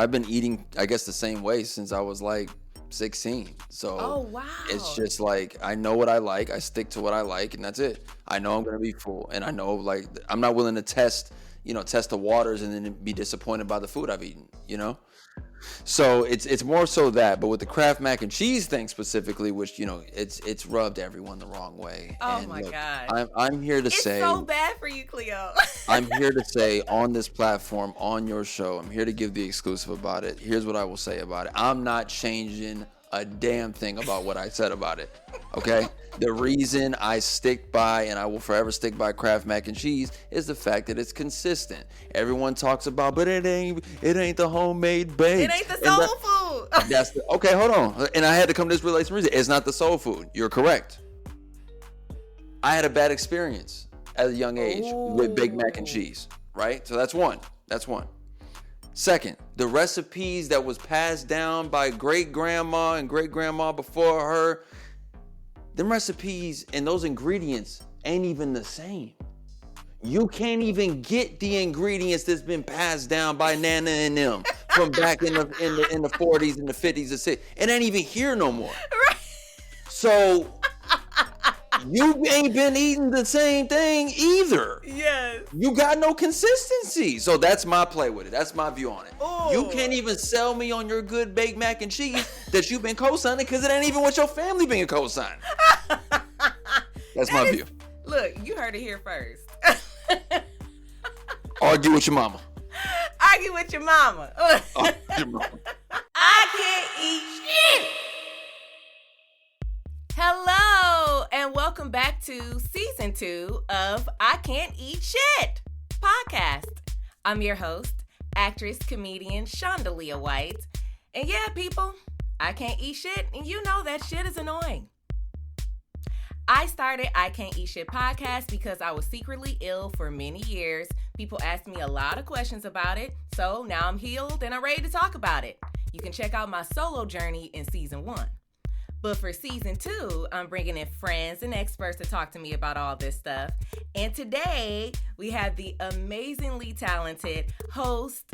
I've been eating, I guess, the same way since I was like 16. So wow. it's just like, I know what I like. I stick to what I like, and that's it. I know I'm going to be full, and I know, like, I'm not willing to test the waters and then be disappointed by the food I've eaten. So it's more so that, but with the Kraft Mac and Cheese thing specifically, which it's rubbed everyone the wrong way. Oh And my look, gosh. I'm here to It's say, so bad for you, Khleo. I'm here to say on this platform, on your show, I'm here to give the exclusive about it. Here's what I will say about it. I'm not changing a damn thing about what I said about it. Okay? The reason I stick by, and I will forever stick by, Kraft Mac and Cheese is the fact that it's consistent. Everyone talks about, but it ain't the homemade baked. It ain't the soul food. Okay, hold on. And I had to come to this realization. It's not the soul food. You're correct. I had a bad experience at a young age with Big Mac and Cheese, right? So that's one. Second, the recipes that was passed down by great-grandma and great-grandma before her, them recipes and those ingredients ain't even the same. You can't even get the ingredients that's been passed down by Nana and them from back in the 40s and the 50s and 60s. It ain't even here no more. Right. So you ain't been eating the same thing either. Yes. You got no consistency. So that's my play with it. That's my view on it. Ooh. You can't even sell me on your good baked mac and cheese that you've been co-signing because it ain't even what your family been co-signing. That's my view. Look, you heard it here first. Argue with your mama. Argue with your mama. Argue with your mama. I can't eat shit. Hello, and welcome back to season 2 of I Can't Eat Shit podcast. I'm your host, actress, comedian Shondalia White. And yeah, people, I can't eat shit, and you know that shit is annoying. I started I Can't Eat Shit podcast because I was secretly ill for many years. People asked me a lot of questions about it, so now I'm healed and I'm ready to talk about it. You can check out my solo journey in season 1. But for season 2, I'm bringing in friends and experts to talk to me about all this stuff. And today, we have the amazingly talented host,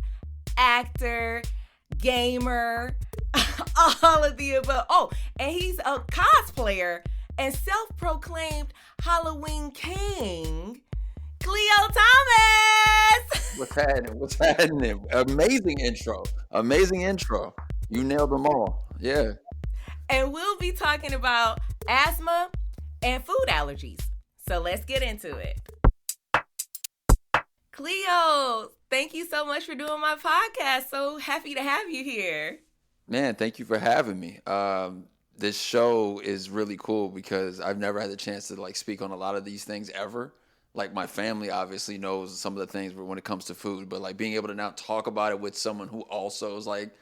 actor, gamer, all of the above. Oh, and he's a cosplayer and self-proclaimed Halloween king, Khleo Thomas. What's happening? Amazing intro. You nailed them all. Yeah. And we'll be talking about asthma and food allergies. So let's get into it. Khleo, thank you so much for doing my podcast. So happy to have you here. Man, thank you for having me. This show is really cool because I've never had the chance to speak on a lot of these things ever. Like, my family obviously knows some of the things when it comes to food, but being able to now talk about it with someone who also is like,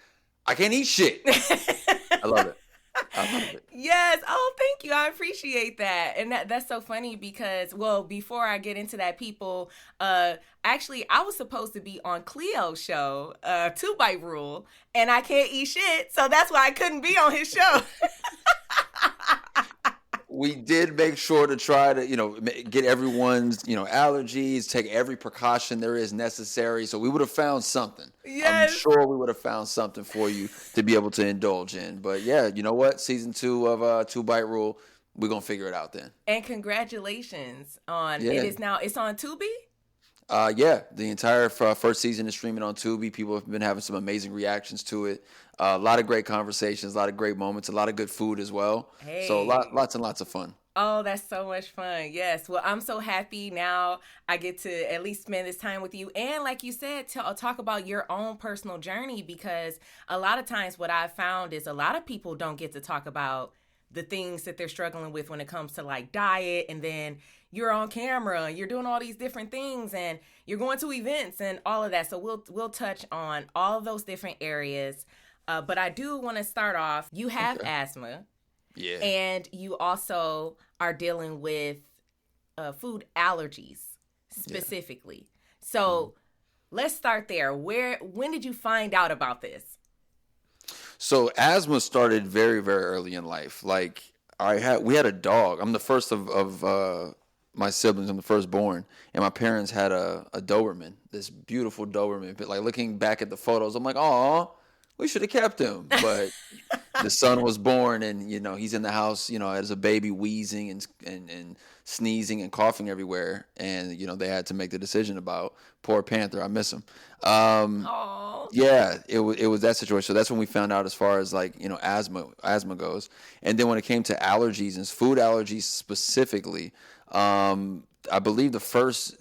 I can't eat shit. I love it. Yes. Oh, thank you. I appreciate that. And that's so funny because, well, before I get into that, people, actually, I was supposed to be on Kleo's show, 2 Bite Rule, and I can't eat shit. So that's why I couldn't be on his show. We did make sure to try to, get everyone's, allergies, take every precaution there is necessary. So we would have found something. Yes. I'm sure we would have found something for you to be able to indulge in. But yeah, you know what? Season 2 of 2 Bite Rule, we're going to figure it out then. And congratulations on it's on Tubi? Yeah, the entire first season is streaming on Tubi. People have been having some amazing reactions to it. A lot of great conversations, a lot of great moments, a lot of good food as well. Hey. So lots and lots of fun. Oh, that's so much fun. Yes. Well, I'm so happy now I get to at least spend this time with you. And like you said, talk about your own personal journey, because a lot of times what I've found is a lot of people don't get to talk about the things that they're struggling with when it comes to diet, and then you're on camera, you're doing all these different things, and you're going to events and all of that. So we'll touch on all of those different areas. But I do want to start off, you have asthma. Yeah. And you also are dealing with food allergies specifically. Yeah. So let's start there. When did you find out about this? So asthma started very, very early in life. We had a dog. I'm the first of my siblings. I'm the firstborn, and my parents had a Doberman, this beautiful Doberman. But like looking back at the photos, I'm like, oh, we should have kept him. But the son was born, and he's in the house, as a baby, wheezing and sneezing and coughing everywhere, and they had to make the decision about poor Panther. I miss him. Yeah, it was that situation. So that's when we found out as far as like asthma goes, and then when it came to allergies and food allergies specifically, I believe the first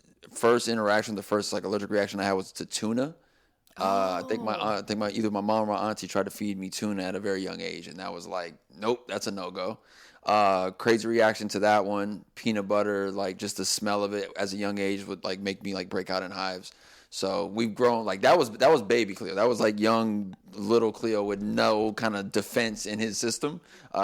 interaction, the first like allergic reaction I had was to tuna. I think either my mom or my auntie tried to feed me tuna at a very young age, and that was like, nope, that's a no-go. Crazy reaction to that one. Peanut butter, like just the smell of it as a young age would like make me like break out in hives. So we've grown like that was baby Khleo. That was like young little Khleo with no kind of defense in his system.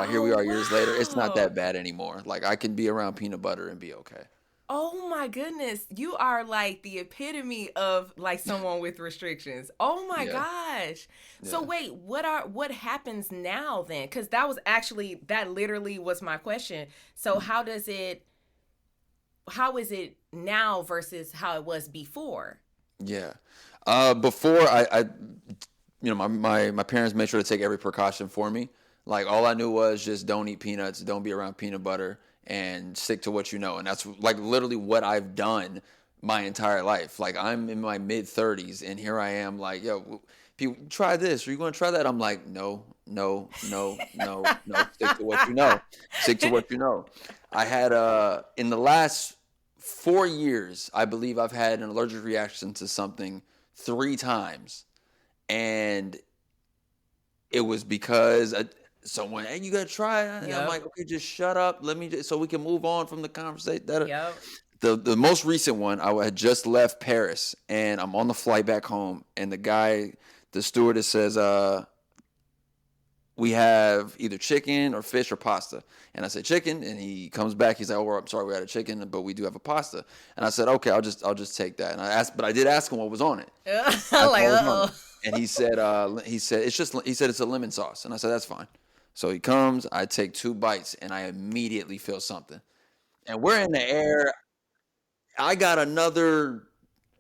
Here we are years later. It's not that bad anymore. Like I can be around peanut butter and be okay. Oh my goodness. You are like the epitome of like someone with restrictions. Oh my gosh. Yeah. So wait, what happens now then? Because that literally was my question. So how is it now versus how it was before? Yeah. Before my parents made sure to take every precaution for me. Like all I knew was just don't eat peanuts, don't be around peanut butter, and stick to what you know. And that's like literally what I've done my entire life. Like I'm in my mid 30s and here I am like, yo, people try this. Are you going to try that? I'm like, no. Stick to what you know. Stick to what you know. I had, in the last 4 years, I believe I've had an allergic reaction to something 3 times. And it was because someone, hey, you got to try it. Yep. I'm like, okay, just shut up. So we can move on from the conversation. Yep. The most recent one, I had just left Paris and I'm on the flight back home. And the stewardess says, we have either chicken or fish or pasta. And I said chicken, and he comes back. He's like, "Oh, I'm sorry, we had a chicken, but we do have a pasta." And I said, "Okay, I'll just take that." And I did ask him what was on it. And he said it's a lemon sauce. And I said, "That's fine." So he comes, I take 2 bites, and I immediately feel something. And we're in the air. I got another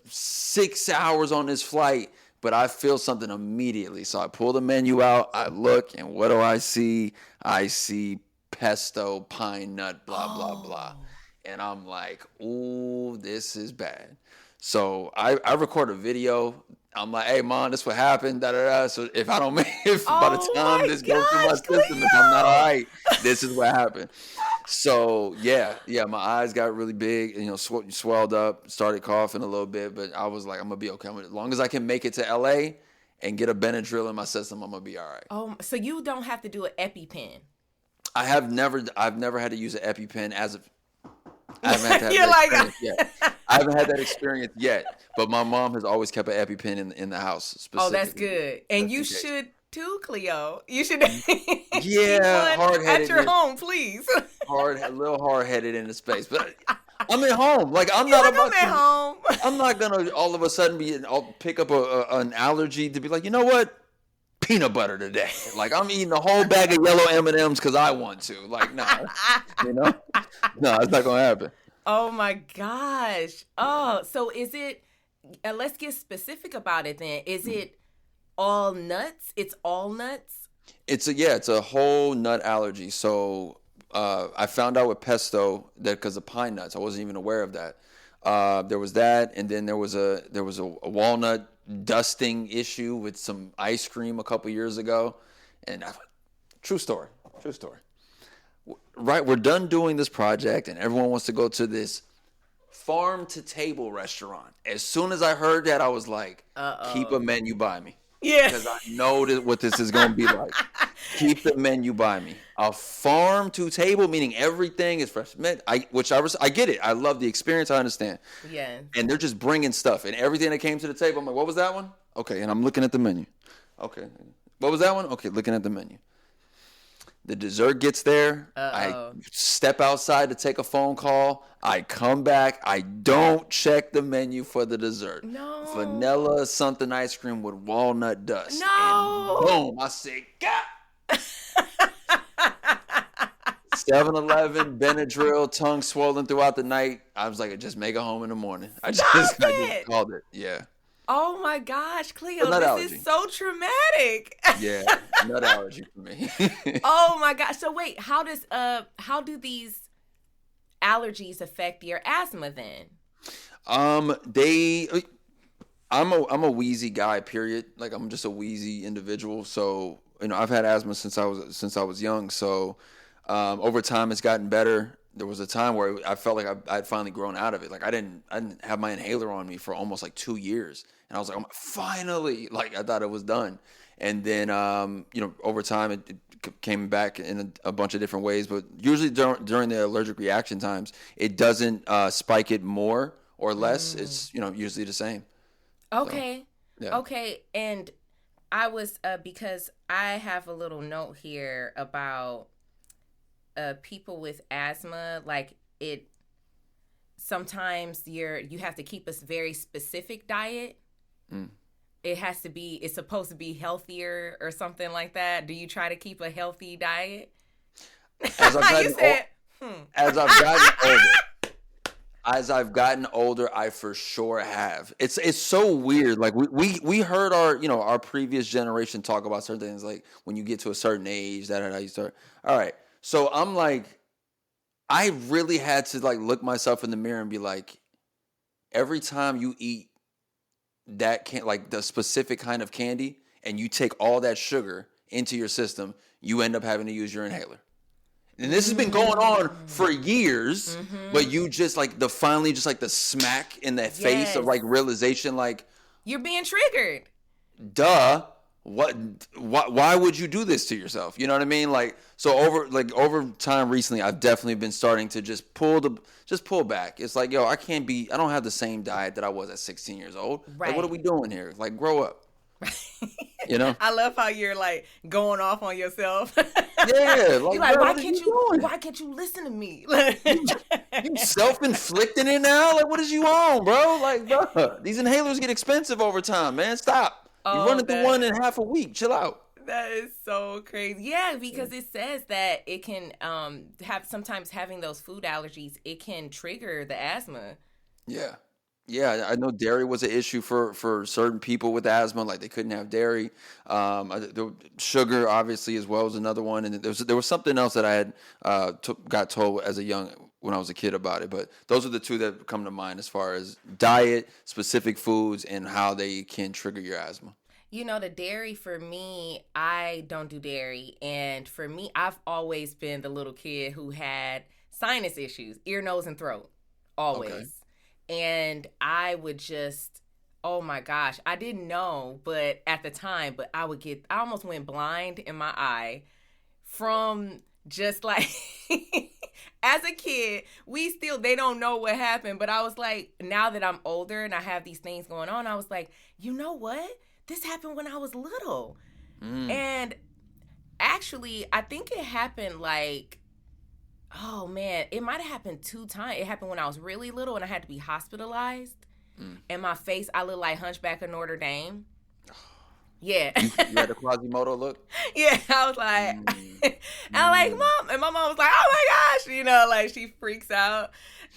6 hours on this flight. But I feel something immediately. So I pull the menu out, I look, and what do I see? I see pesto, pine nut, blah, blah, blah. And I'm like, ooh, this is bad. So I record a video. I'm like, hey, Mom, this what happened, da-da-da. So if I don't by the time this goes through my system, if I'm not all right, this is what happened. So, yeah, my eyes got really big, and, swelled up, started coughing a little bit, but I was like, I'm going to be okay. As long as I can make it to LA and get a Benadryl in my system, I'm going to be all right. Oh, so you don't have to do an EpiPen? I've never had to use an EpiPen I haven't had that experience yet, but my mom has always kept an EpiPen in the house specifically. Oh, that's good. And you should too, Khleo. You should hard-headed at your home, please. A little hard-headed in the space, but I'm at home. Like I'm not about I'm at home. I'm not gonna all of a sudden pick up an allergy to be like, you know what? Peanut butter today. Like I'm eating a whole bag of yellow M&Ms because I want to. Like no, no, it's not gonna happen. Oh my gosh. Oh, so is it? Let's get specific about it then. Is it all nuts? It's all nuts? It's a whole nut allergy. So I found out with pesto that because of pine nuts, I wasn't even aware of that. There was that, and then there was a walnut dusting issue with some ice cream a couple years ago, and true story. Right, we're done doing this project, and everyone wants to go to this farm to table restaurant. As soon as I heard that, I was like, keep a menu by me. Yeah. Because I know what this is going to be like. Keep the menu by me. A farm to table, meaning everything is fresh. I get it. I love the experience. I understand. Yeah. And they're just bringing stuff. And everything that came to the table, I'm like, what was that one? Okay. And I'm looking at the menu. Okay. What was that one? Okay. Looking at the menu. The dessert gets there. I step outside to take a phone call. I come back. I don't check the menu for the dessert. No. Vanilla something ice cream with walnut dust. No. And boom. I said, God. 7-Eleven, Benadryl, tongue swollen throughout the night. I was like, just make it home in the morning. I just called it. Yeah. Oh my gosh, Khleo, Nut this allergy. is so traumatic. Yeah, nut allergy for me. Oh my gosh. So wait, how do these allergies affect your asthma then? I'm a wheezy guy, period. Like, I'm just a wheezy individual. So, I've had asthma since I was young. So, over time it's gotten better. There was a time where I felt like I'd finally grown out of it. Like, I didn't have my inhaler on me for almost like 2 years. And I was like, oh, finally, like, I thought it was done. And then, over time it came back in a bunch of different ways. But usually during the allergic reaction times, it doesn't spike it more or less. It's, usually the same. Okay. So, yeah. Okay. And I was, because I have a little note here about people with asthma, like sometimes you have to keep a very specific diet. It's supposed to be healthier or something like that. Do you try to keep a healthy diet? As I've gotten older, I for sure have. It's so weird. Like, we heard our previous generation talk about certain things, like when you get to a certain age, that how you start. All right. So I'm like, I really had to like look myself in the mirror and be like, every time you eat like the specific kind of candy and you take all that sugar into your system, you end up having to use your inhaler. And this has been going on for years, but you just like finally just like the smack in that face of like realization, like, you're being triggered. Duh. Why would you do this to yourself? You know what I mean? Like, so over time recently, I've definitely been starting to just pull back. It's like, yo, I don't have the same diet that I was at 16 years old. Right. Like, what are we doing here? Like, grow up. I love how you're like going off on yourself. Yeah, like, you're like, bro, why can't you listen to me? You self-inflicting it now? Like, what is you on, bro? Like, bro, these inhalers get expensive over time, man. Stop. You're running through one in half a week. Chill out. That is so crazy. Yeah, because it says that it can sometimes having those food allergies, it can trigger the asthma. Yeah. Yeah, I know dairy was an issue for certain people with asthma. Like, they couldn't have dairy. Sugar, obviously, as well, was another one. And there was something else that I had got told when I was a kid about it. But those are the two that come to mind as far as diet, specific foods, and how they can trigger your asthma. The dairy, for me, I don't do dairy. And for me, I've always been the little kid who had sinus issues, ear, nose, and throat, always. Okay. And I would just, oh my gosh, I didn't know, but at the time, I almost went blind in my eye from just like, as a kid, they don't know what happened, but I was like, now that I'm older and I have these things going on, I was like, you know what? This happened when I was little. And actually, I think it happened like, oh man, it might have happened 2 times. It happened when I was really little and I had to be hospitalized. And my face, I look like Hunchback of Notre Dame. Yeah. You had a Quasimodo look? Yeah, I was like, I'm like, Mom. And my mom was like, oh my gosh, like she freaks out.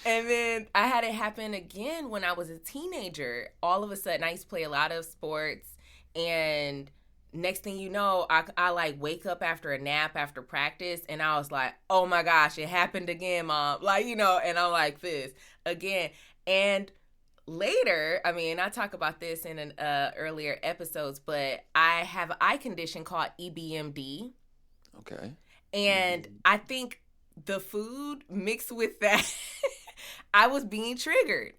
And then I had it happen again when I was a teenager. All of a sudden, I used to play a lot of sports, and next thing you know, I like wake up after a nap after practice, and I was like, oh my gosh, it happened again, Mom. Like, and I'm like this again. And later, I talk about this in an earlier episodes, but I have an eye condition called EBMD. Okay. And I think the food mixed with that, I was being triggered.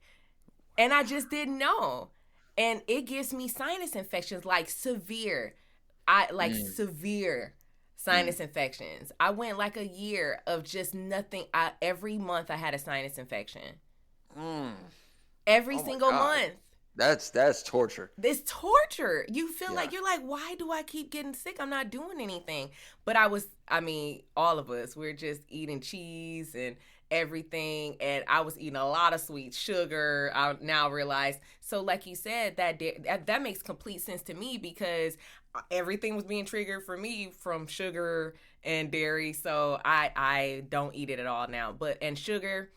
And I just didn't know. And it gives me sinus infections, like severe sinus infections. I went like a year of just nothing. Every month I had a sinus infection. Every single month. That's torture. It's torture. You feel like, you're like, why do I keep getting sick? I'm not doing anything. But all of us, we're just eating cheese and everything, and I was eating a lot of sweet sugar. I now realize. So like you said, that makes complete sense to me, because everything was being triggered for me from sugar and dairy. So I don't eat it at all now. And sugar,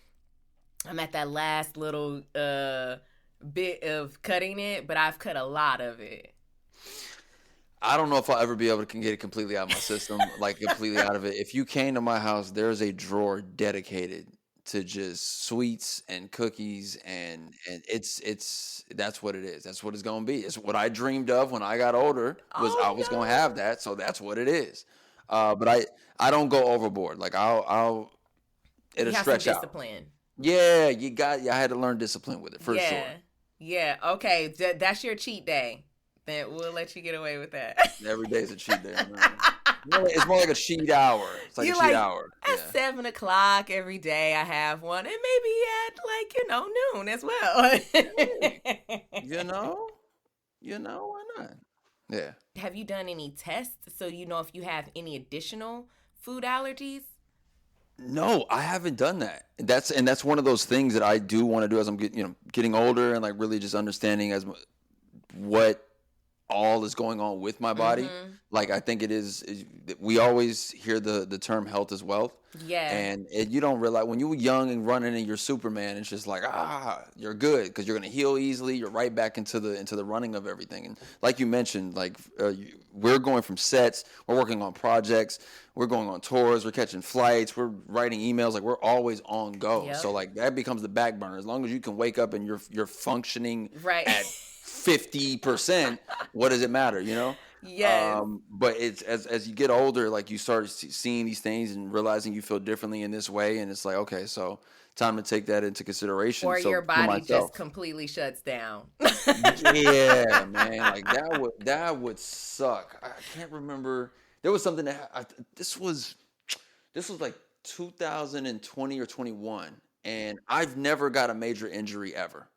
I'm at that last little bit of cutting it, but I've cut a lot of it. I don't know if I'll ever be able to get it completely out of my system, like completely out of it. If you came to my house, there's a drawer dedicated to just sweets and cookies, and it's that's what it is. That's what it's gonna be. It's what I dreamed of when I got older, was I was gonna have that, so that's what it is. But I don't go overboard. Like it'll stretch out. Discipline. Yeah, I had to learn discipline with it for sure. Yeah. Okay, that's your cheat day. Then we'll let you get away with that. Every day's a cheat day. Man. It's more like a cheat hour. It's like a cheat hour. At 7 o'clock every day, I have one, and maybe at noon as well. Why not? Yeah. Have you done any tests so you know if you have any additional food allergies? No, I haven't done that. That's one of those things that I do want to do as I'm getting older, and like really just understanding what all is going on with my body. Mm-hmm. Like, I think we always hear the term health is wealth. Yeah. And you don't realize when you're young and running and you're Superman, it's just like, you're good because you're going to heal easily. You're right back into the running of everything. And like you mentioned, like we're going from sets, we're working on projects, we're going on tours, we're catching flights, we're writing emails, like we're always on go. Yep. So like that becomes the back burner. As long as you can wake up and you're functioning right at 50%, what does it matter, Yes. But it's as you get older, like you start seeing these things and realizing you feel differently in this way, and it's like, okay, so time to take that into consideration. Or your body just completely shuts down. Yeah, man, like that would suck. I can't remember. There was something that this was like 2020 or 21, and I've never got a major injury ever.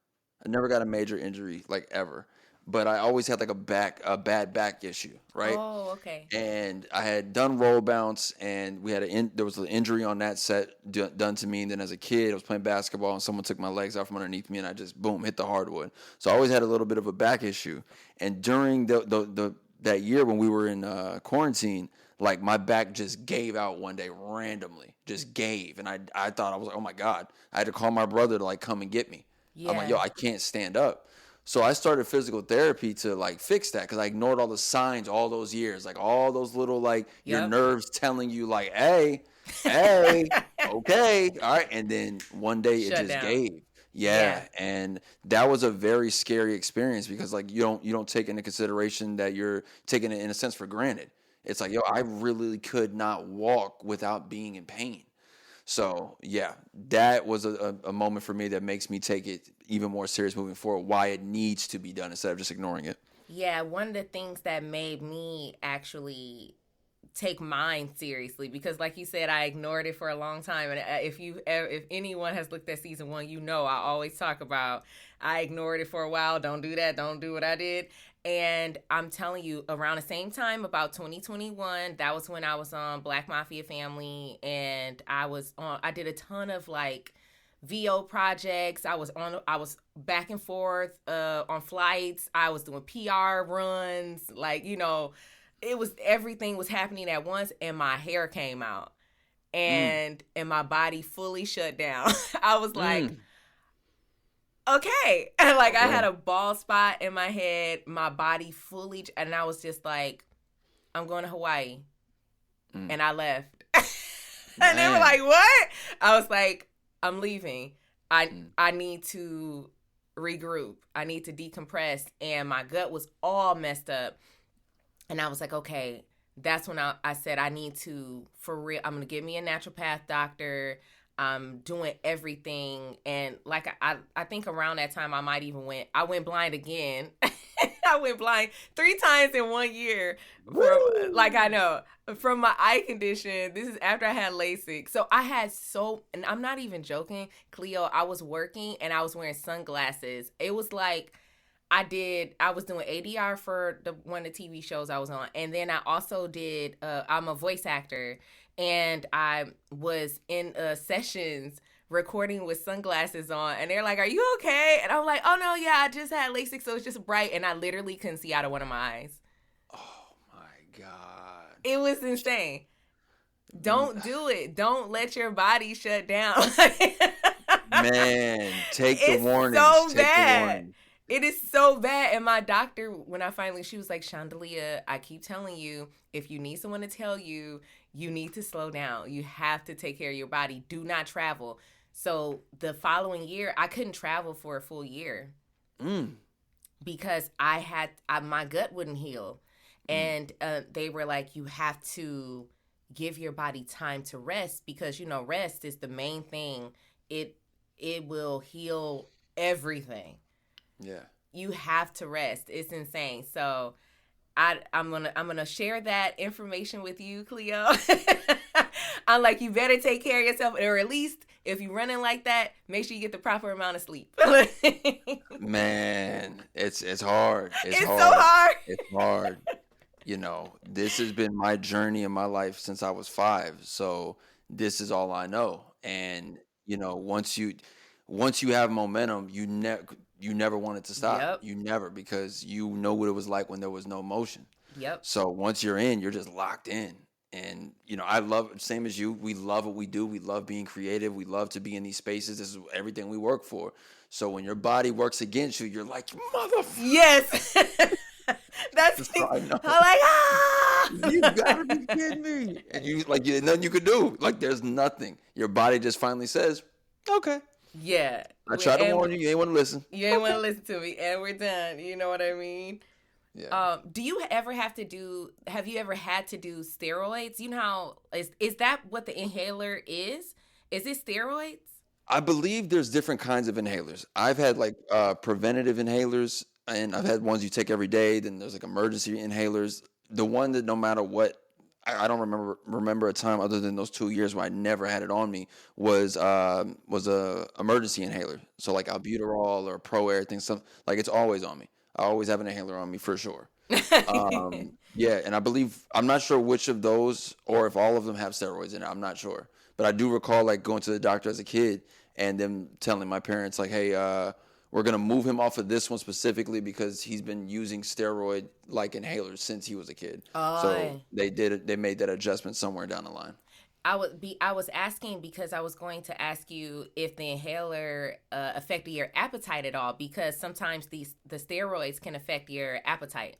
I never got a major injury like ever, but I always had like a bad back issue, right? Oh, okay. And I had done roll bounce, and we had there was an injury on that set done to me. And then as a kid, I was playing basketball, and someone took my legs out from underneath me, and I just hit the hardwood. So I always had a little bit of a back issue. And during that year when we were in quarantine, like my back just gave out one day randomly, just gave, and I thought, I was like, oh my God, I had to call my brother to like come and get me. Yeah. I'm like, yo, I can't stand up. So I started physical therapy to like fix that, because I ignored all the signs all those years, like all those little like your nerves telling you like, hey, okay, all right. And then one day it just gave. Yeah. And that was a very scary experience, because like you don't take into consideration that you're taking it in a sense for granted. It's like, yo, I really could not walk without being in pain. So, yeah, that was a moment for me that makes me take it even more serious moving forward, why it needs to be done instead of just ignoring it. Yeah, one of the things that made me actually take mine seriously, because like you said, I ignored it for a long time. And if anyone has looked at season 1, I always talk about I ignored it for a while. Don't do that. Don't do what I did. And I'm telling you, around the same time, about 2021, that was when I was on Black Mafia Family, and I did a ton of like VO projects. I was back and forth on flights. I was doing PR runs, like, everything was happening at once, and my hair came out, and my body fully shut down. I was like, okay. And like, I had a bald spot in my head, my body fully, and I was just like, I'm going to Hawaii. And I left. And they were like, what? I was like, I'm leaving. I need to regroup. I need to decompress. And my gut was all messed up. And I was like, okay, that's when I said, I need to, for real, I'm going to get me a naturopath doctor. I'm doing everything. And like, I think around that time, I went blind again. I went blind 3 times in 1 year. From my eye condition. This is after I had LASIK. So I had and I'm not even joking, Khleo, I was working and I was wearing sunglasses. It was like, I was doing ADR for one of the TV shows I was on. And then I also did, I'm a voice actor. And I was in sessions recording with sunglasses on, and they're like, "Are you okay?" And I'm like, "Oh no, yeah, I just had LASIK, so it's just bright," and I literally couldn't see out of one of my eyes. Oh my God. It was insane. Don't do it. Don't let your body shut down. Man, take the warnings. So take bad. The warning. It is so bad. And my doctor, when I finally, she was like, "Shondalia, I keep telling you, if you need someone to tell you, you need to slow down. You have to take care of your body. Do not travel." So the following year, I couldn't travel for a full year because my gut wouldn't heal. And they were like, you have to give your body time to rest because, rest is the main thing. It will heal everything. Yeah. You have to rest. It's insane. So I'm gonna share that information with you, Khleo. I'm like, you better take care of yourself, or at least if you're running like that, make sure you get the proper amount of sleep. Man, it's hard. It's so hard. hard. It's hard. This has been my journey in my life since I was 5. So this is all I know. And once you have momentum, you never want it to stop. Yep. You never, because you know what it was like when there was no motion. Yep. So once you're in, you're just locked in. And I love, same as you, we love what we do. We love being creative. We love to be in these spaces. This is everything we work for. So when your body works against you, you're like, motherfucker. Yes. That's I'm like, ah! You gotta be kidding me. And there's nothing you could do. Like, there's nothing. Your body just finally says, okay. Yeah. I tried to warn you. You ain't want to listen. You ain't want to listen to me. And we're done. You know what I mean? Yeah. Do you ever have you ever had to do steroids? You know how, is that what the inhaler is? Is it steroids? I believe there's different kinds of inhalers. I've had preventative inhalers, and I've had ones you take every day. Then there's emergency inhalers. The one that no matter what, I don't remember a time other than those 2 years where I never had it on me was a emergency inhaler. So like albuterol or ProAir things, it's always on me. I always have an inhaler on me for sure. Yeah, and I'm not sure which of those or if all of them have steroids in it. I'm not sure, but I do recall going to the doctor as a kid and them telling my parents hey, we're gonna move him off of this one specifically because he's been using steroid inhalers since he was a kid. Oh. So they made that adjustment somewhere down the line. I was asking because I was going to ask you if the inhaler affected your appetite at all, because sometimes the steroids can affect your appetite.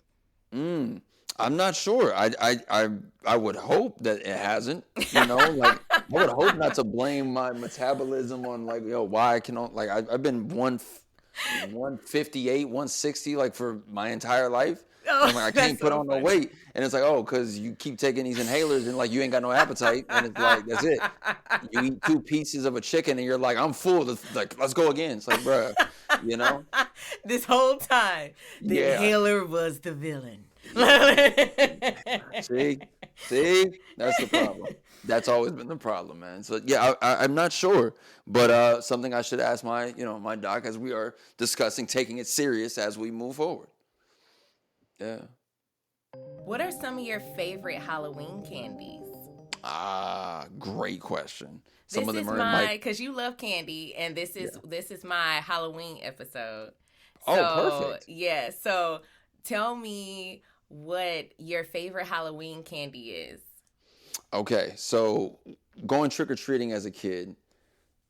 I'm not sure. I would hope that it hasn't. I would hope not to blame my metabolism on why I cannot. I've been 158, 160 for my entire life. Oh, I can't put on no weight, and it's because you keep taking these inhalers and you ain't got no appetite, and it's that's it. You eat 2 pieces of a chicken and you're like, I'm full. Let's go again. It's bruh, This whole time, the inhaler was the villain. See, that's the problem. That's always been the problem, man. So yeah, I'm not sure, but something I should ask my my doc as we are discussing taking it serious as we move forward. Yeah. What are some of your favorite Halloween candies? Great question. Some of them are because you love candy, and this is my Halloween episode. So, perfect. Yeah. So tell me what your favorite Halloween candy is. Okay, so going trick-or-treating as a kid,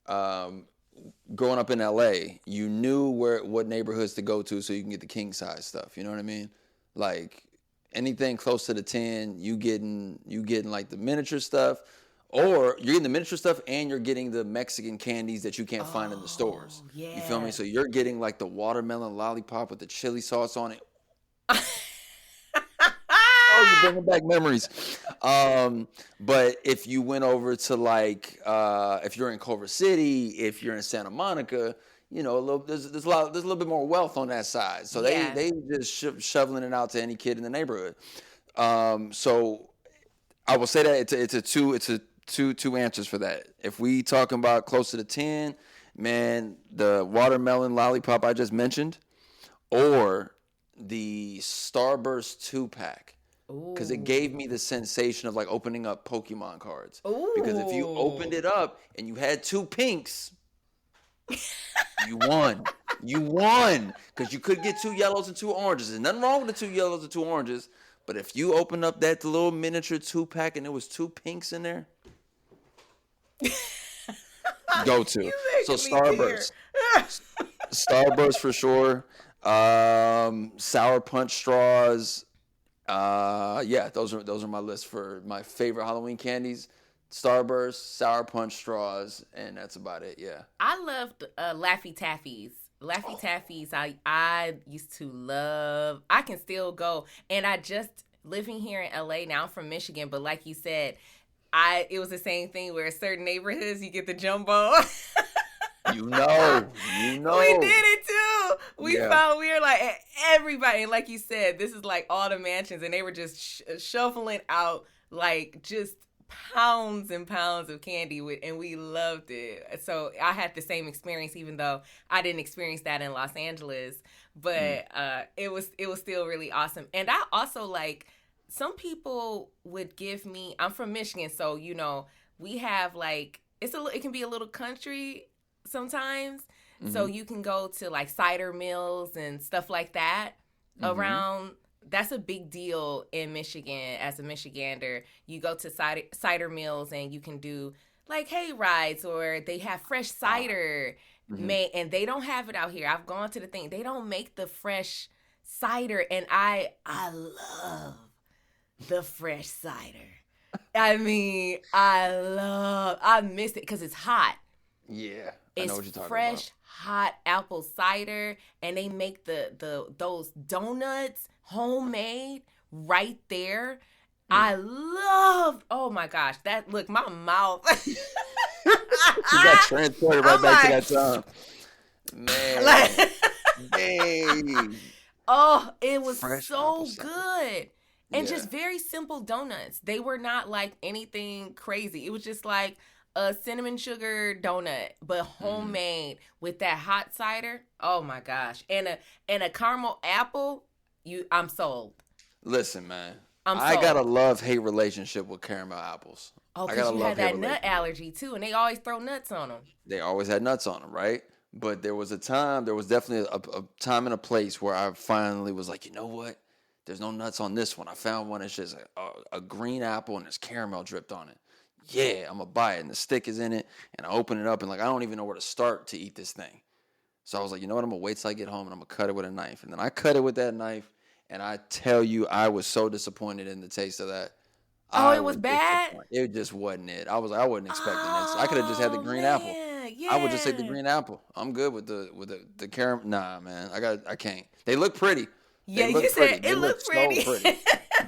growing up in LA, you knew what neighborhoods to go to so you can get the king size stuff. You know what I mean? Anything close to the 10, you getting the miniature stuff, or you're getting the miniature stuff and you're getting the Mexican candies that you can't find in the stores. Yeah. You feel me? So you're getting the watermelon lollipop with the chili sauce on it. You're bringing back memories. But if you went over to if you're in Culver City, if you're in Santa Monica, there's a little bit more wealth on that side. So they just shoveling it out to any kid in the neighborhood. So I will say that it's two answers for that. If we talking about closer to 10, man, the watermelon lollipop I just mentioned, or the Starburst 2-pack. because it gave me the sensation of like opening up Pokemon cards. Ooh. Because if you opened it up and you had 2 pinks, you won. You won. Because you could get 2 yellows and 2 oranges. There's nothing wrong with the 2 yellows and 2 oranges. But if you open up that little miniature 2-pack and there was 2 pinks in there, go to. So Starburst. Starburst for sure. Sour Punch straws. Yeah, those are my list for my favorite Halloween candies. Starburst, Sour Punch straws, and that's about it. Yeah. I loved Laffy Taffies. Laffy Taffies, I used to love. I can still go, and I just living here in LA now. I'm from Michigan, but like you said, it was the same thing where certain neighborhoods you get the jumbo. You know. We did it too. We were like everybody, and like you said, this is like all the mansions, and they were just shuffling out like just pounds and pounds of candy and we loved it. So I had the same experience, even though I didn't experience that in Los Angeles, but it was still really awesome. And I also like, some people would give me, I'm from Michigan, so you know we have like it can be a little country sometimes, so you can go to like cider mills and stuff like that around. That's a big deal in Michigan. As a Michigander, you go to cider mills and you can do like hay rides, or they have fresh cider made, and they don't have it out here. I've gone to the thing. They don't make the fresh cider, and I love the fresh cider. I mean, I miss it because it's hot. Yeah, I know what you're talking fresh, about. Hot apple cider, and they make those donuts homemade right there. I love. Oh my gosh, that look, my mouth. You got transported right back to that time, man. Dang. Oh, it was Fresh so apple cider. good. And just very simple donuts. They were not like anything crazy. It was just like a cinnamon sugar donut, but homemade with that hot cider. Oh my gosh. And a caramel apple. I'm sold. Listen, man. I got a love-hate relationship with caramel apples. Oh, because you had that nut allergy too, and they always throw nuts on them. They always had nuts on them, right? But there was definitely a time and a place where I finally was like, you know what? There's no nuts on this one. I found one that's just a green apple and there's caramel dripped on it. Yeah, I'm going to buy it. And the stick is in it. And I open it up and like, I don't even know where to start to eat this thing. So I was like, you know what? I'm going to wait till I get home and I'm going to cut it with a knife. And then I cut it with that knife. And I tell you, I was so disappointed in the taste of that. Oh, it was bad? It just wasn't it. I was like, I wasn't expecting this. I could have just had the green apple. Yeah. I would just take the green apple. I'm good with the caramel. Nah, man. I can't. They look pretty. Yeah, you said it looked pretty. So pretty.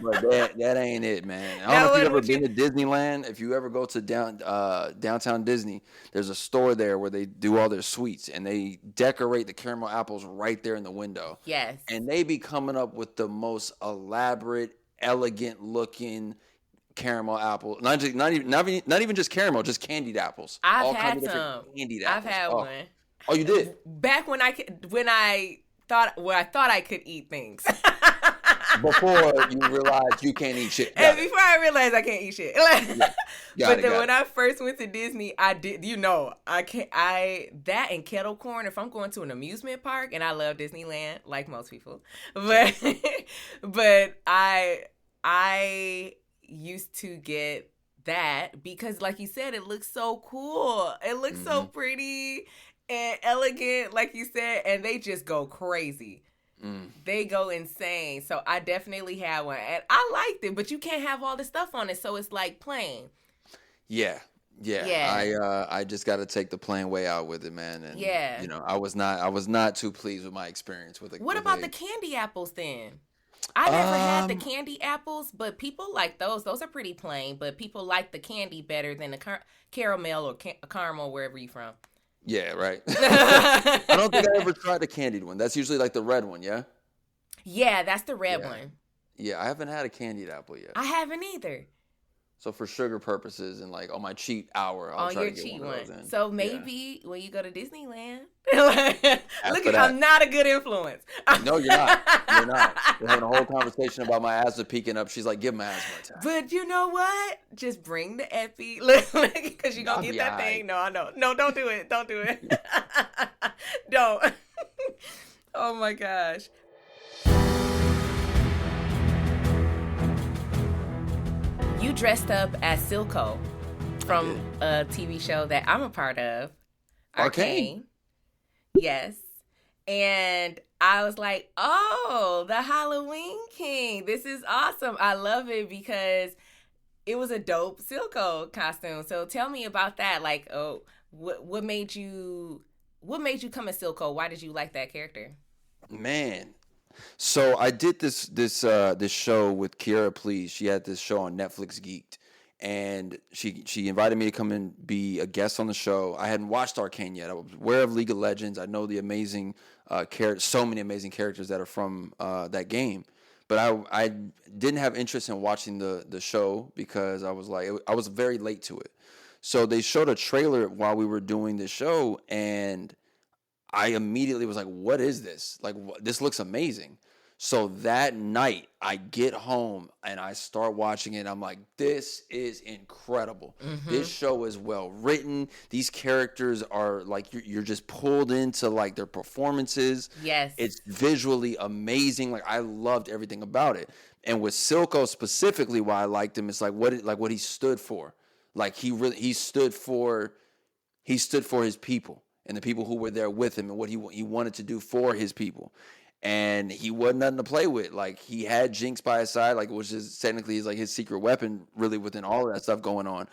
But that ain't it, man. I don't know if you've ever been to Disneyland. If you ever go to downtown Disney, there's a store there where they do all their sweets, and they decorate the caramel apples right there in the window. Yes. And they be coming up with the most elaborate, elegant looking caramel apple. Not even just caramel, just candied apples. I've had some. Candied apples. I've had one. Oh, you did? Back when I thought I could eat things. Before you realized you can't eat shit. And before I realized I can't eat shit. When I first went to Disney, I did, that and kettle corn, if I'm going to an amusement park, and I love Disneyland, like most people, but I used to get that because, like you said, it looks so cool. It looks so pretty and elegant, like you said, and they just go crazy. They go insane. So I definitely had one, and I liked it, but you can't have all the stuff on it, so it's like plain. Yeah. I just got to take the plain way out with it, man. And I was not too pleased with my experience with it. What about the candy apples then? I never had the candy apples, but people like those. Those are pretty plain, but people like the candy better than the caramel or caramel, wherever you're from. Yeah, right. I don't think I ever tried the candied one. That's usually like the red one, yeah? Yeah, that's the red one. Yeah, I haven't had a candied apple yet. I haven't either. So for sugar purposes and like on my cheat hour, I'll On try your to get cheat one of one. those in. So Yeah. maybe when you go to Disneyland, look After at, that. I'm not a good influence. No, you're not. You're not. We're having a whole conversation about my asthma peaking up. She's like, give my asthma attack. But you know what? Just bring the Epi, because you're going to get that thing. No, I know. No, don't do it. Don't do it. Don't. Oh my gosh. You dressed up as Silco from a TV show that I'm a part of, Arcane. Yes. And I was like, oh, the Halloween King. This is awesome. I love it because it was a dope Silco costume. So tell me about that. Like, oh, what made you come as Silco? Why did you like that character? Man. So I did this show with Kiera Please. She had this show on Netflix, Geeked, and she invited me to come and be a guest on the show. I hadn't watched Arcane yet. I was aware of League of Legends. I know the amazing so many amazing characters that are from that game, but I didn't have interest in watching the show because I was like I was very late to it. So they showed a trailer while we were doing the show, and I immediately was like, what is this? Like, this looks amazing. So that night, I get home and I start watching it. I'm like, this is incredible. Mm-hmm. This show is well written. These characters are like, you're just pulled into like their performances. Yes. It's visually amazing. Like, I loved everything about it. And with Silco specifically, why I liked him is like what he stood for. Like he stood for his people and the people who were there with him and what he wanted to do for his people. And he wasn't nothing to play with. Like, he had Jinx by his side, like, which is technically is like his secret weapon, really, within all of that stuff going on.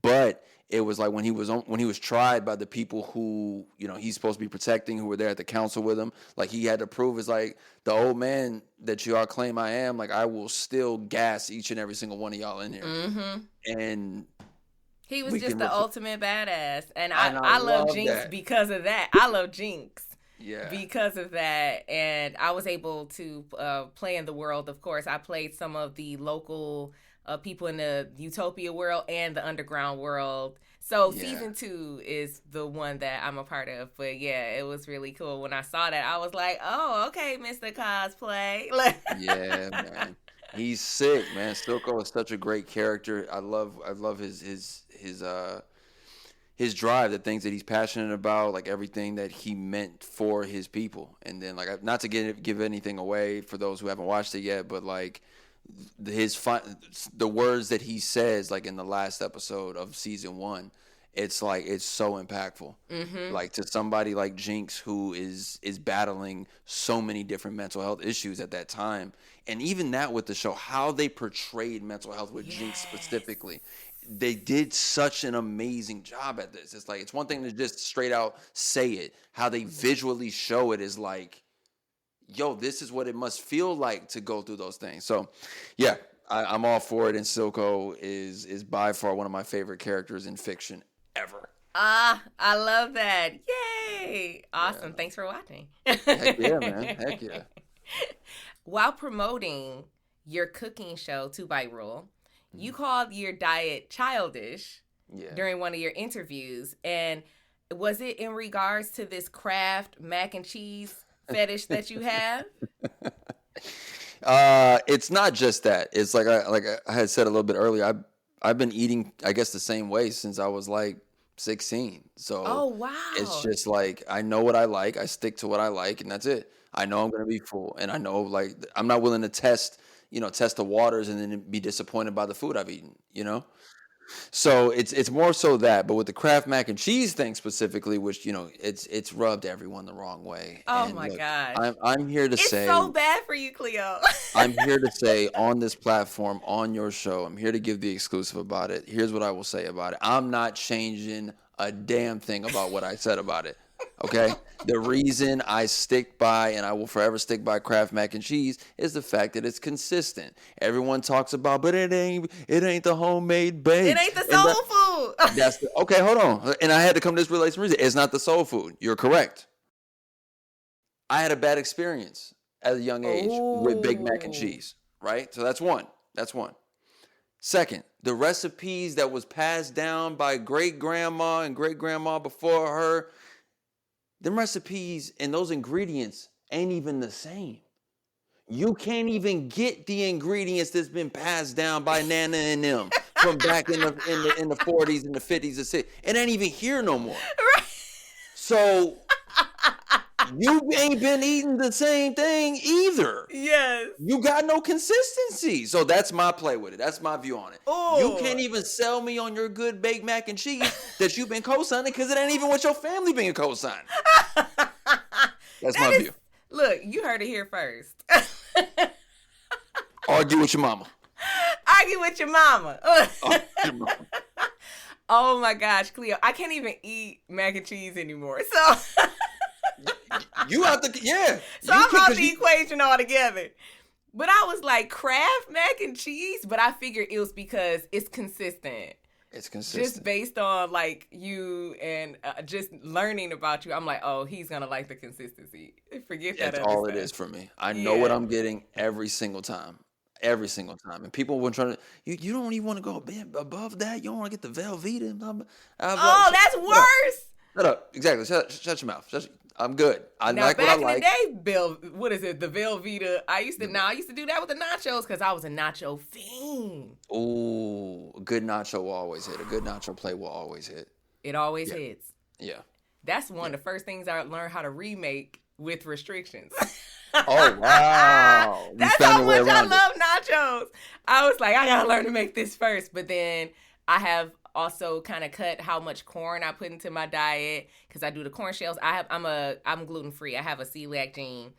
But it was like when he was tried by the people who, you know, he's supposed to be protecting, who were there at the council with him. Like, he had to prove it's like, the old man that you all claim I am, like, I will still gas each and every single one of y'all in here. Mm-hmm. And he was just the ultimate badass. And I love Jinx that. Because of that. I love Jinx. Yeah. Because of that. And I was able to play in the world. Of course, I played some of the local people in the Utopia world and the underground world. So season 2 is the one that I'm a part of. But yeah, it was really cool. When I saw that, I was like, oh, okay, Mr. Cosplay. Yeah, man. He's sick, man. Silco is such a great character. I love his drive, the things that he's passionate about, like everything that he meant for his people. And then, like, not to give anything away for those who haven't watched it yet, but like the words that he says, like in the last episode of season 1, it's like it's so impactful. Mm-hmm. Like, to somebody like Jinx, who is battling so many different mental health issues at that time, and even that with the show, how they portrayed mental health with Jinx specifically. They did such an amazing job at this. It's like, it's one thing to just straight out say it. How they visually show it is like, yo, this is what it must feel like to go through those things. So, yeah, I'm all for it. And Silco is by far one of my favorite characters in fiction ever. I love that. Yay. Awesome. Yeah. Thanks for watching. Heck yeah, man. Heck yeah. While promoting your cooking show, 2 Bite Rule, you called your diet childish during one of your interviews. And was it in regards to this Kraft Mac and cheese fetish that you have? It's not just that. It's like I had said a little bit earlier, I've been eating, I guess, the same way since I was like 16. So oh, wow. It's just like, I know what I like. I stick to what I like, and that's it. I know I'm going to be full. And I know, like, I'm not willing to test the waters and then be disappointed by the food I've eaten, you know? So it's more so that, but with the Kraft Mac and cheese thing specifically, which, you know, it's rubbed everyone the wrong way. Oh, and my gosh. I'm here to say. It's so bad for you, Khleo. I'm here to say on this platform, on your show, I'm here to give the exclusive about it. Here's what I will say about it. I'm not changing a damn thing about what I said about it. Okay? The reason I stick by, and I will forever stick by, Kraft Mac and cheese is the fact that it's consistent. Everyone talks about, but it ain't the homemade bake. It ain't the soul food. Okay, hold on. And I had to come to this realization. It's not the soul food. You're correct. I had a bad experience at a young age with Big Mac and cheese, right? So that's one. Second, the recipes that was passed down by great-grandma and great-grandma before her, them recipes and those ingredients ain't even the same. You can't even get the ingredients that's been passed down by Nana and them from back in the 40s and the 50s and 60s. It ain't even here no more. Right. So you ain't been eating the same thing either. Yes. You got no consistency. So that's my play with it. That's my view on it. Ooh. You can't even sell me on your good baked mac and cheese that you've been co-signing because it ain't even what your family been co-signing. That's my view. Look, you heard it here first. Argue with your mama. Argue with your mama. Oh my gosh, Khleo, I can't even eat mac and cheese anymore. So you have to, yeah. So I'm out the equation altogether. But I was like, Kraft Mac and cheese, but I figured it was because it's consistent. It's consistent. Just based on like you and just learning about you, I'm like, oh, he's gonna like the consistency. Forget that. That's all it is for me. I know what I'm getting every single time. Every single time. And people were trying to, you don't even want to go above that. You don't want to get the Velveeta. Oh, that's worse. Shut up. Exactly. Shut your mouth. I'm good. I now, like what I like. Back in the day, what is it? The Velveeta. I used to do that with the nachos because I was a nacho fiend. Ooh, a good nacho will always hit. A good nacho plate will always hit. It always hits. Yeah. That's one of the first things I learned how to remake with restrictions. Oh, wow. That's how much I love nachos. I was like, I gotta learn to make this first. But then I have also kind of cut how much corn I put into my diet because I do the corn shells. I'm gluten free. I have a celiac gene.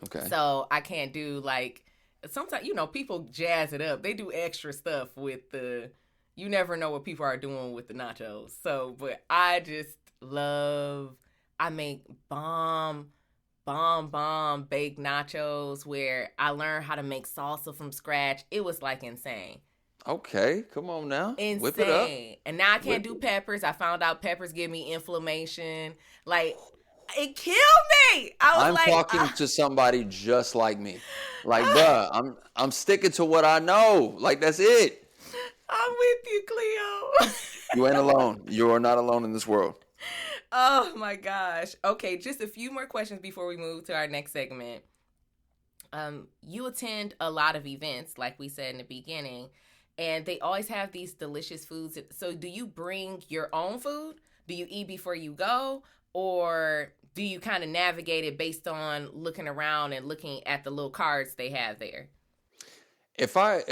Okay. So I can't do like sometimes people jazz it up. They do extra stuff with you never know what people are doing with the nachos. So, but I just I make bomb baked nachos where I learned how to make salsa from scratch. It was like insane. Okay, come on now. Insane. Whip it up. And now I can't do peppers. I found out peppers give me inflammation. Like, it killed me. I'm talking to somebody just like me. Like, bruh, I'm sticking to what I know. Like, that's it. I'm with you, Khleo. You ain't alone. You are not alone in this world. Oh my gosh. Okay, just a few more questions before we move to our next segment. You attend a lot of events, like we said in the beginning, and they always have these delicious foods. So do you bring your own food? Do you eat before you go? Or do you kind of navigate it based on looking around and looking at the little cards they have there? If I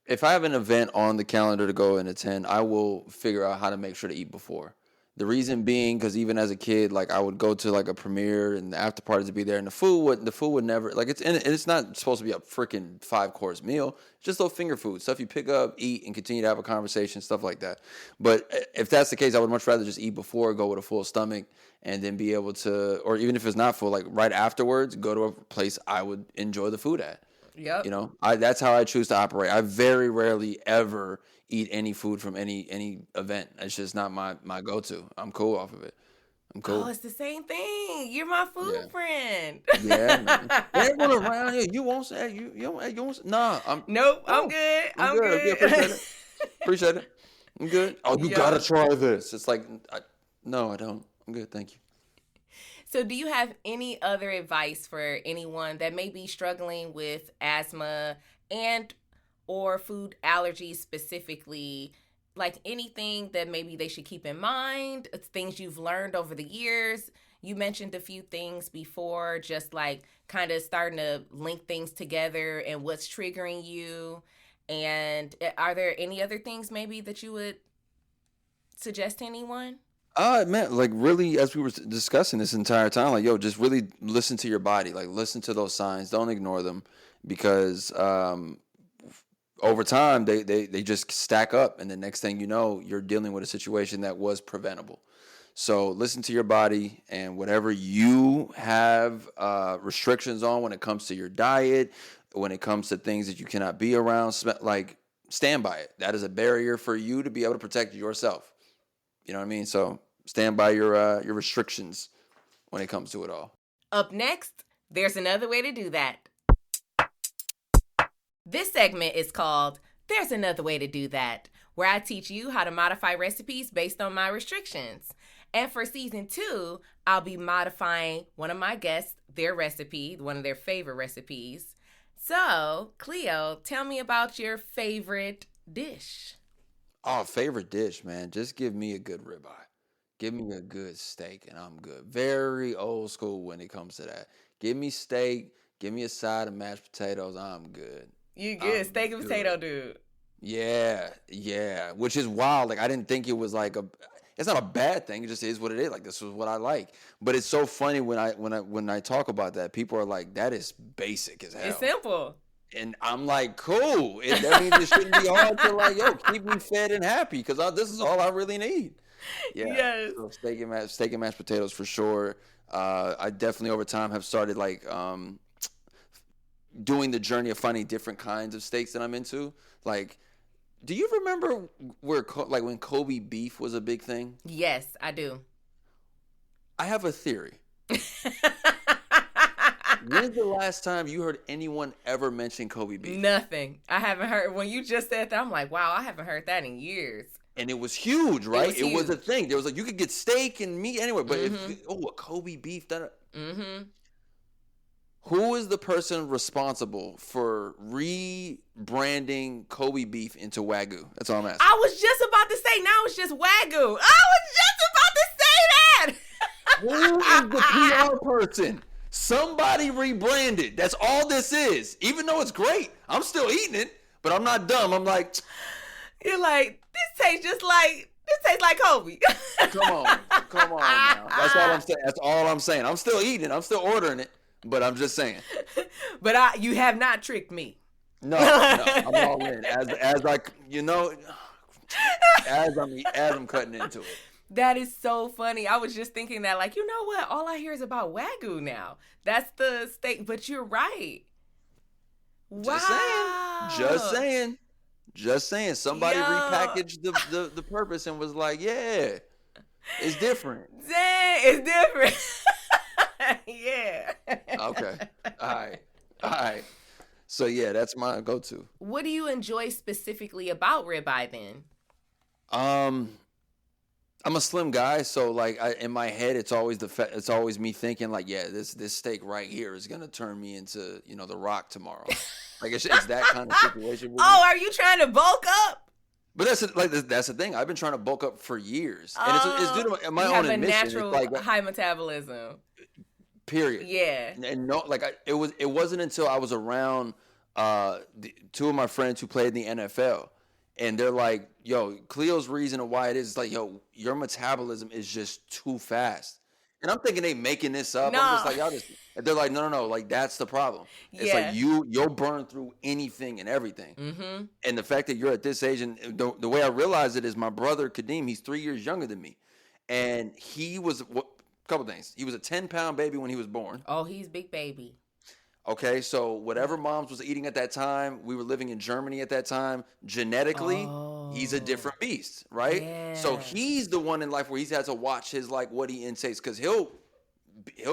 have an event on the calendar to go and attend, I will figure out how to make sure to eat before. The reason being, because even as a kid, like I would go to like a premiere and the after parties would be there, and the food would never like it's not supposed to be a freaking 5-course meal. It's just little finger food stuff you pick up, eat, and continue to have a conversation, stuff like that. But if that's the case, I would much rather just eat before, go with a full stomach, and then be able to, or even if it's not full, like right afterwards, go to a place I would enjoy the food at. Yep. That's how I choose to operate. I very rarely ever eat any food from any event. It's just not my go-to. I'm cool off of it. I'm cool. Oh, it's the same thing. You're my food friend. Yeah, man. Everyone around here, you won't say you won't. Nah, Nope. I'm good. I'm good. Yeah, appreciate it. I'm good. Oh, you gotta try this. It's like, no, I don't. I'm good. Thank you. So do you have any other advice for anyone that may be struggling with asthma and or food allergies specifically, like anything that maybe they should keep in mind, things you've learned over the years? You mentioned a few things before, just like kind of starting to link things together and what's triggering you. And are there any other things maybe that you would suggest to anyone? Man, like really, as we were discussing this entire time, like, just really listen to your body. Like, listen to those signs. Don't ignore them, because over time, they just stack up. And the next thing you know, you're dealing with a situation that was preventable. So listen to your body, and whatever you have restrictions on when it comes to your diet, when it comes to things that you cannot be around, like, stand by it. That is a barrier for you to be able to protect yourself. You know what I mean? So stand by your restrictions when it comes to it all. Up next, there's another way to do that. This segment is called there's another way to do that, where I teach you how to modify recipes based on my restrictions. And for season 2, I'll be modifying one of my guests, their recipe, one of their favorite recipes. So, Khleo, tell me about your favorite dish. Oh, favorite dish, man. Just give me a good ribeye. Give me a good steak and I'm good. Very old school when it comes to that. Give me steak, give me a side of mashed potatoes, I'm good. You good, I'm steak and good. potato dude. Yeah. Which is wild. Like I didn't think it was like it's not a bad thing. It just is what it is. Like this is what I like. But it's so funny when I talk about that, people are like, that is basic as hell. It's simple. And I'm like, cool. That means it shouldn't be hard to like, yo, keep me fed and happy because this is all I really need. Yeah. Yes. So steak and mashed potatoes for sure. I definitely over time have started like doing the journey of finding different kinds of steaks that I'm into. Like, do you remember when Kobe beef was a big thing? Yes, I do. I have a theory. When's the last time you heard anyone ever mention Kobe beef? Nothing. I haven't heard. When you just said that, I'm like, wow, I haven't heard that in years. And it was huge, right? It was a thing. There was like, you could get steak and meat anywhere, but a Kobe beef. Who is the person responsible for rebranding Kobe beef into Wagyu? That's all I'm asking. I was just about to say, now it's just Wagyu. I was just about to say that. Who is the PR person? Somebody rebranded. That's all this is. Even though it's great, I'm still eating it, but I'm not dumb. I'm like, you're like, this tastes like Kobe. Come on now. That's all I'm saying. That's all I'm saying. I'm still eating it. I'm still ordering it, but I'm just saying. But you have not tricked me. No, I'm all in. As I'm cutting into it. That is so funny. I was just thinking that, like, you know what? All I hear is about Wagyu now. That's the steak, but you're right. Wow. Just saying. Somebody repackaged the purpose and was like, yeah, it's different. Dang, it's different. Yeah. Okay. All right. So, yeah, that's my go-to. What do you enjoy specifically about ribeye then? I'm a slim guy, so like in my head, it's always me thinking like, yeah, this steak right here is gonna turn me into The Rock tomorrow. Like it's that kind of situation. Oh, are you trying to bulk up? But that's the thing. I've been trying to bulk up for years, and it's due to my own admission. You have a natural like, high metabolism. Period. Yeah. And no, like it wasn't until I was around two of my friends who played in the NFL. And they're like, yo, Kleo's reason of why it is like, yo, your metabolism is just too fast. And I'm thinking they making this up. No. I'm just like, y'all just. And they're like, no, like that's the problem. It's like you'll burn through anything and everything. Mm-hmm. And the fact that you're at this age, and the way I realize it is my brother Kadeem, he's 3 years younger than me, and he was couple things. He was a 10-pound baby when he was born. Oh, he's big baby. Okay, so whatever mom's was eating at that time, we were living in Germany at that time. Genetically, he's a different beast, right? Yeah. So he's the one in life where he's had to watch his like what he intakes because he'll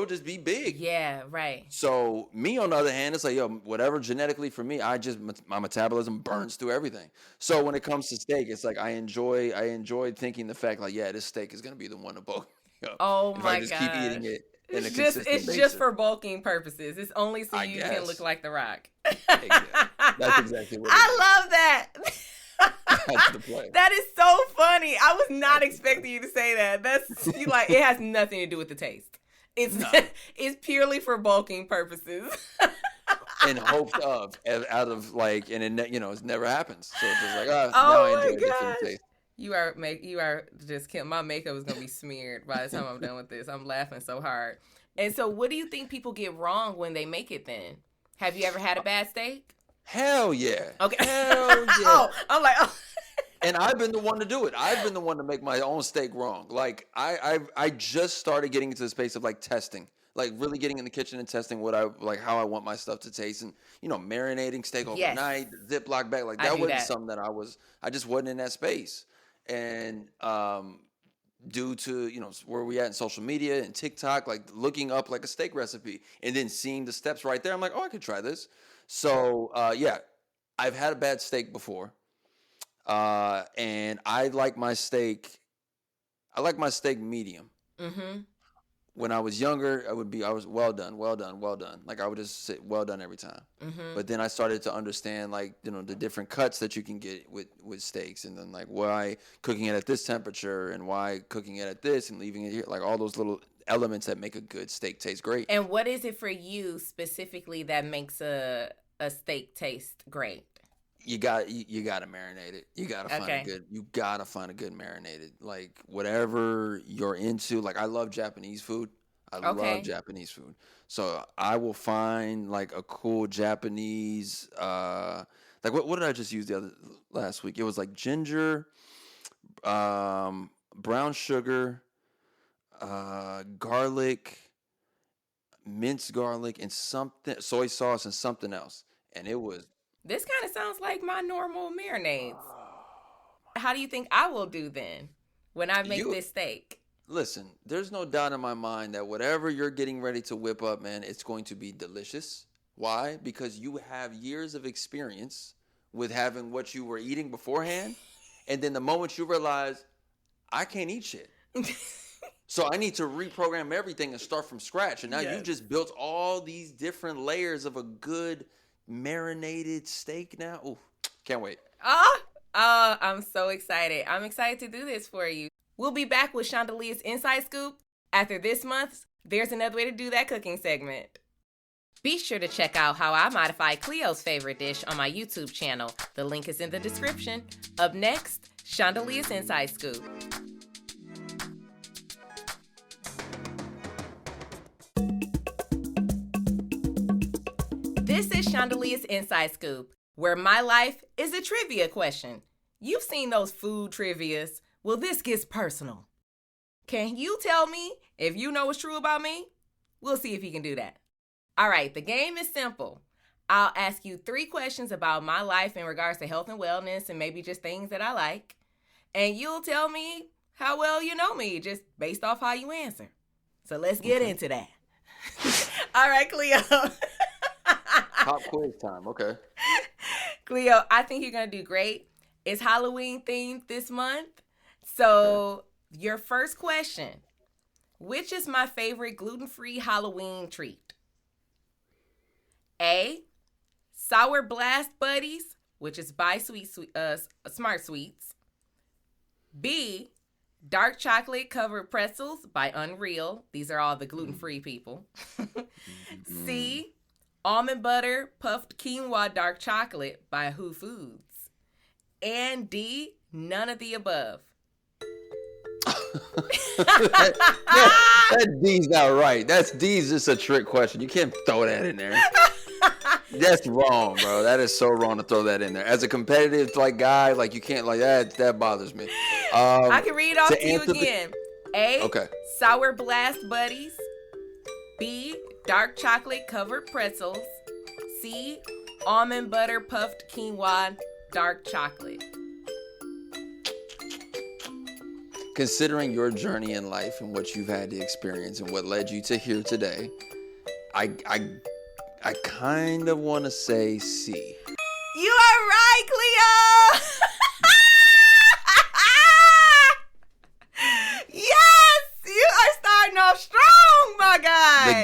just be big. Yeah, right. So me on the other hand, it's like yo, whatever genetically for me, my metabolism burns through everything. So when it comes to steak, it's like I enjoy thinking the fact like yeah, this steak is gonna be the one to bulk. Oh if my I just keep eating it. It's just for bulking purposes. It's only so you can look like The Rock. Exactly. That's exactly what it is. I love that. That's the play. That is so funny. I was not expecting you to say that. That's you like it has nothing to do with the taste. It's purely for bulking purposes. In hopes of out of like and it it's never happens. So it's just like now oh I enjoy my gosh. the taste. You are just kidding. My makeup is gonna be smeared by the time I'm done with this. I'm laughing so hard. And so, what do you think people get wrong when they make it? Then, have you ever had a bad steak? Hell yeah. Okay. Hell yeah. Oh, I'm like, oh. And I've been the one to do it. I've been the one to make my own steak wrong. Like I just started getting into the space of like testing, like really getting in the kitchen and testing how I want my stuff to taste, and marinating steak overnight, Ziploc bag. Like that wasn't something that I just wasn't in that space. And due to where we at in social media and TikTok, like looking up like a steak recipe and then seeing the steps right there, I'm like, oh, I could try this. So yeah, I've had a bad steak before. And I like my steak medium. Mm-hmm. When I was younger, I was well done. Like I would just say well done every time. Mm-hmm. But then I started to understand like, the different cuts that you can get with steaks, and then like why cooking it at this temperature and why cooking it at this and leaving it here, like all those little elements that make a good steak taste great. And what is it for you specifically that makes a steak taste great? You got to marinate it. You got to find a good marinated, like whatever you're into. Like I love Japanese food. Love Japanese food. So I will find like a cool Japanese, like what did I just use last week? It was like ginger, brown sugar, garlic, minced garlic, and something, soy sauce and something else. And it was. This kind of sounds like my normal marinades. How do you think I will do then when I make this steak? Listen, there's no doubt in my mind that whatever you're getting ready to whip up, man, it's going to be delicious. Why? Because you have years of experience with having what you were eating beforehand. And then the moment you realize, I can't eat shit. So I need to reprogram everything and start from scratch. And now you just built all these different layers of a good marinated steak now. Ooh, can't wait. I'm so excited. I'm excited to do this for you. We'll be back with Shondalia's Inside Scoop after this month's There's Another Way to Do That cooking segment. Be sure to check out how I modify Khlio's favorite dish on my YouTube channel. The link is in the description. Up next, Shondalia's Inside Scoop. This is Shondalia's Inside Scoop, where my life is a trivia question. You've seen those food trivias. Well, this gets personal. Can you tell me if you know what's true about me? We'll see if you can do that. All right, the game is simple. I'll ask you 3 questions about my life in regards to health and wellness and maybe just things that I like. And you'll tell me how well you know me just based off how you answer. So let's get into that. All right, Khleo. Pop quiz time, okay. Khleo, I think you're going to do great. It's Halloween themed this month. So your first question, which is my favorite gluten-free Halloween treat? A, Sour Blast Buddies, which is by Smart Sweets. B, Dark Chocolate Covered Pretzels by Unreal. These are all the gluten-free people. C, Almond Butter Puffed Quinoa Dark Chocolate by Who Foods. And D, none of the above. that D's not right. D's just a trick question. You can't throw that in there. That's wrong, bro. That is so wrong to throw that in there. As a competitive guy, you can't that bothers me. I can read it off to you again. A, okay. Sour Blast Buddies. B, Dark Chocolate Covered Pretzels. C, Almond Butter Puffed Quinoa Dark Chocolate. Considering your journey in life and what you've had to experience and what led you to here today, I kind of want to say C. You are right, Khleo! Yes! You are starting off strong, my guy!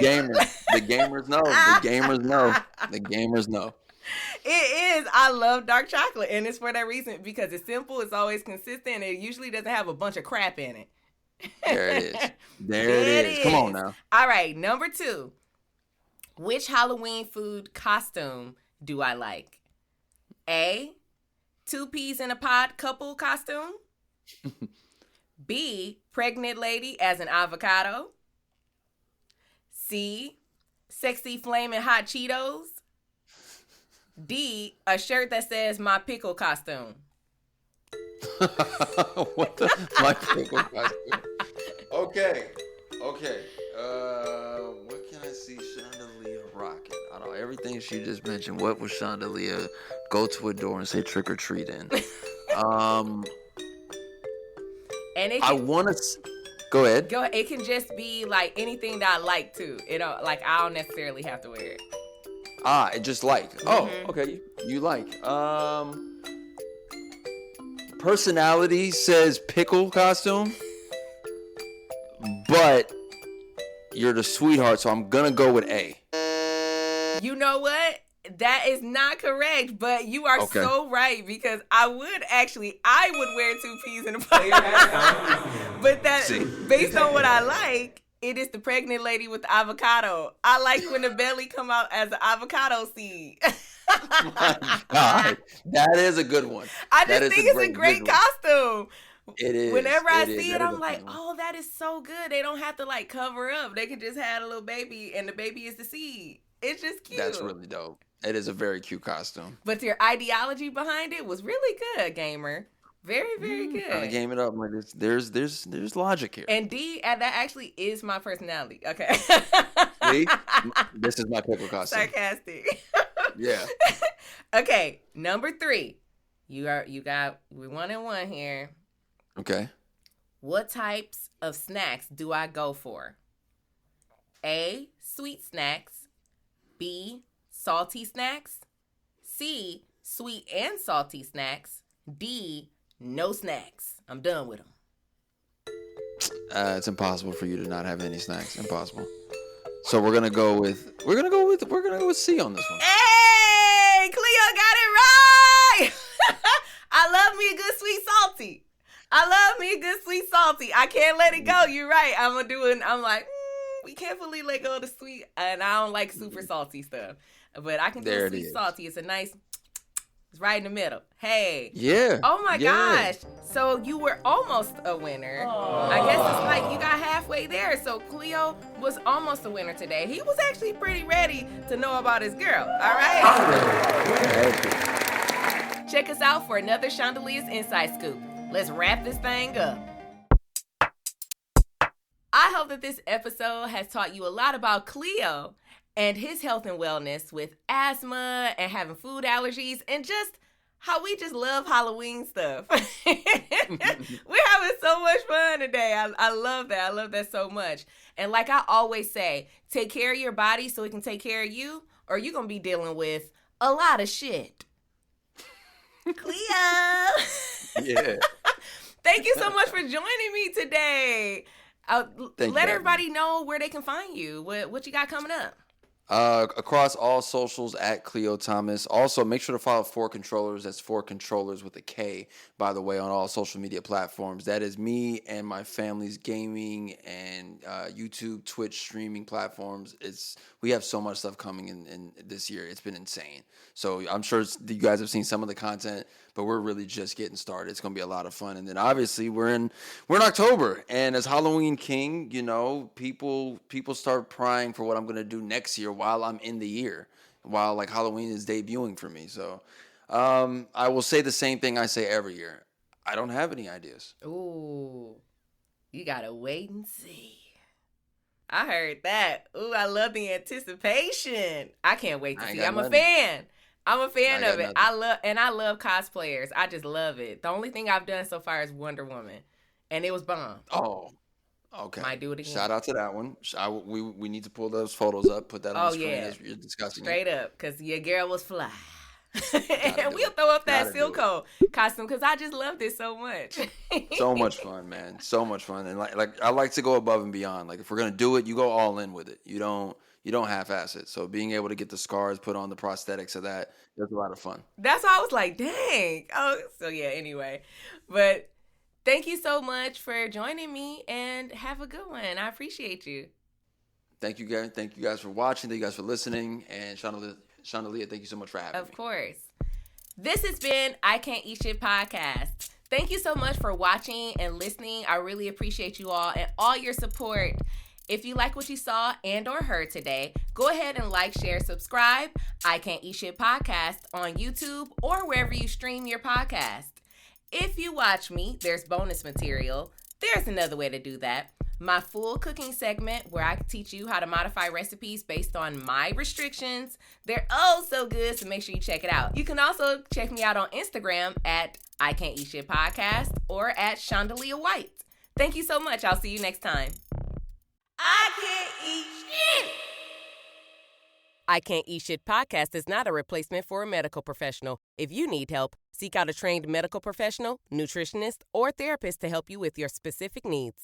The gamers know. The gamers know. It is. I love dark chocolate, and it's for that reason, because it's simple, it's always consistent, and it usually doesn't have a bunch of crap in it. There it is. There it is. Come on now. All right, number 2. Which Halloween food costume do I like? A, 2 peas in a pod couple costume. B, pregnant lady as an avocado. C, sexy flaming hot Cheetos. D, a shirt that says my pickle costume. What the? My pickle costume. Okay. What can I see Shondalia rocking? I don't know. Everything she just mentioned. What was Shondalia go to a door and say trick or treat in? And it can, I want to. Go ahead. It can just be anything that I like too. I don't necessarily have to wear it. It just like. Oh, okay. You like. personality says pickle costume, but you're the sweetheart, so I'm gonna go with A. You know what? That is not correct, but you are so right, because I would wear 2 peas in a pod. But based on what I like, it is the pregnant lady with the avocado. I like when the belly come out as an avocado seed. My God, that is a good one. I just think it's a great costume. It is. Whenever I see it, I'm like, oh, that is so good. They don't have to like cover up. They can just have a little baby, and the baby is the seed. It's just cute. That's really dope. It is a very cute costume. But your ideology behind it was really good, gamer. Very, very good. Trying to game it up. Like there's logic here. And D, that actually is my personality. Okay. See? This is my pickle costume. Sarcastic. Yeah. Okay, number 3. We're 1-1 here. Okay. What types of snacks do I go for? A, sweet snacks. B, salty snacks. C, sweet and salty snacks. D, no snacks. I'm done with them. It's impossible for you to not have any snacks. Impossible. So we're gonna go with C on this one. Hey, Khleo got it right. I love me a good sweet salty. I can't let it go. You're right. I'm like, we can't fully let go of the sweet, and I don't like super salty stuff. But I can do sweet salty. It's it's right in the middle. Hey. Yeah. Oh my gosh. So you were almost a winner. Aww. I guess it's like you got halfway there. So Khleo was almost a winner today. He was actually pretty ready to know about his girl. All right? Check us out for another Shondalia's Inside Scoop. Let's wrap this thing up. I hope that this episode has taught you a lot about Khleo and his health and wellness with asthma and having food allergies, and just how we just love Halloween stuff. We're having so much fun today. I love that. I love that so much. And like I always say, take care of your body so it can take care of you, or you're going to be dealing with a lot of shit. Khleo! Yeah. Thank you so much for joining me today. Let everybody know where they can find you. What you got coming up? Across all socials at Khleo Thomas. Also, make sure to follow 4 Controllers. That's 4 Controllers with a K, by the way, on all social media platforms. That is me and my family's gaming and YouTube, Twitch streaming platforms. We have so much stuff coming in this year. It's been insane. So I'm sure you guys have seen some of the content, but we're really just getting started. It's going to be a lot of fun. And then obviously we're in October, and as Halloween King, people start prying for what I'm going to do next year while I'm in the year, while like Halloween is debuting for me. So I will say the same thing I say every year. I don't have any ideas. Ooh, you got to wait and see. I heard that. Ooh, I love the anticipation. I can't wait to see. I'm a fan. I'm a fan of it. Nothing. I love cosplayers. I just love it. The only thing I've done so far is Wonder Woman, and it was bomb. Oh, okay. Might do it again. Shout out to that one. We need to pull those photos up, put that on the screen as you're discussing straight up, because your girl was fly. And we'll throw up that Silco costume because I just loved it so much. So much fun, man. So much fun. And like I like to go above and beyond. Like if we're gonna do it, you go all in with it. You don't half-ass it. So being able to get the scars, put on the prosthetics of that, was a lot of fun. That's why I was like, dang. Oh, so yeah, anyway. But thank you so much for joining me, and have a good one. I appreciate you. Thank you, guys. Thank you guys for watching. Thank you guys for listening. And Shondalia, thank you so much for having me. Of course. This has been I Can't Eat Shit Podcast. Thank you so much for watching and listening. I really appreciate you all and all your support. If you like what you saw and or heard today, go ahead and like, share, subscribe. I Can't Eat Shit Podcast on YouTube or wherever you stream your podcast. If you watch me, there's bonus material. There's another way to do that. My full cooking segment where I teach you how to modify recipes based on my restrictions. They're oh so good, so make sure you check it out. You can also check me out on Instagram at I Can't Eat Shit Podcast or at Shondalia White. Thank you so much. I'll see you next time. I can't eat shit. I Can't Eat Shit podcast is not a replacement for a medical professional. If you need help, seek out a trained medical professional, nutritionist, or therapist to help you with your specific needs.